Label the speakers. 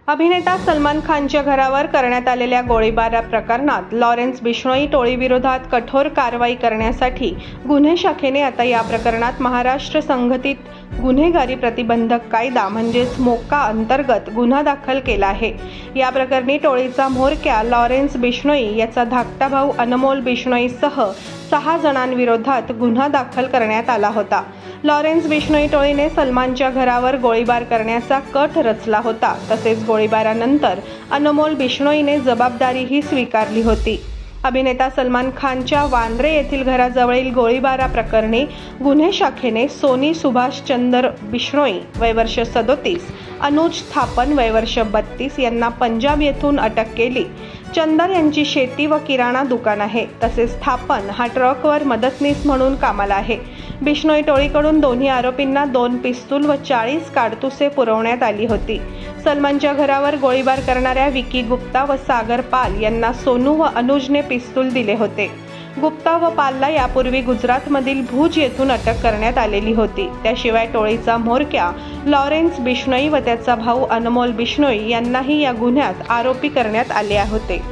Speaker 1: अभिनेता सलमान खानच्या घरावर करण्यात आलेल्या गोळीबार प्रकरणात लॉरेन्स बिश्नोई टोळीविरोधात कठोर कारवाई करण्यासाठी गुन्हे शाखेने आता या प्रकरणात महाराष्ट्र संघटित गुन्हेगारी प्रतिबंधक कायदा म्हणजेच मोक्का अंतर्गत गुन्हा दाखल केला आहे। या प्रकरणी टोळीचा म्होरक्या लॉरेन्स बिश्नोई याचा धाकटा भाऊ अनमोल बिश्नोईसह 6 जणांविरोधात गुन्हा दाखल करण्यात आला होता। लॉरेन्स बिश्नोई टोळीने सलमानच्या घरावर गोळीबार करण्याचा कट रचला होता। तसेच गोळीबारानंतर अनमोल बिश्नोईने जबाबदारीही स्वीकारली होती। अभिनेता सलमान खानच्या वांद्रे येथील घराजवळील गोळीबारा प्रकरणी गुन्हे शाखेने सोनी सुभाष चंदर बिश्नोई वय वर्ष 37, अनुज थापन वय वर्ष 32 यांना पंजाब येथून अटक केली। चंदर यांची शेती व किराणा दुकान आहे। तसेच थापन हा ट्रकवर मदतनीस म्हणून कामाला आहे। बिश्नोई टोळीकडून दोन्ही आरोपींना 2 पिस्तूल व 40 काडतुसे पुरवण्यात आली होती। सलमानच्या घरावर गोळीबार करणाऱ्या विकी गुप्ता व सागर पाल यांना सोनू व अनुजने पिस्तूल दिले होते। गुप्ता व पालला यापूर्वी गुजरातमधील भुज येथून अटक करण्यात आलेली होती। त्याशिवाय टोळीचा म्होरक्या लॉरेन्स बिश्नोई व त्याचा भाऊ अनमोल बिश्नोई यांनाही या गुन्ह्यात आरोपी करण्यात आले होते।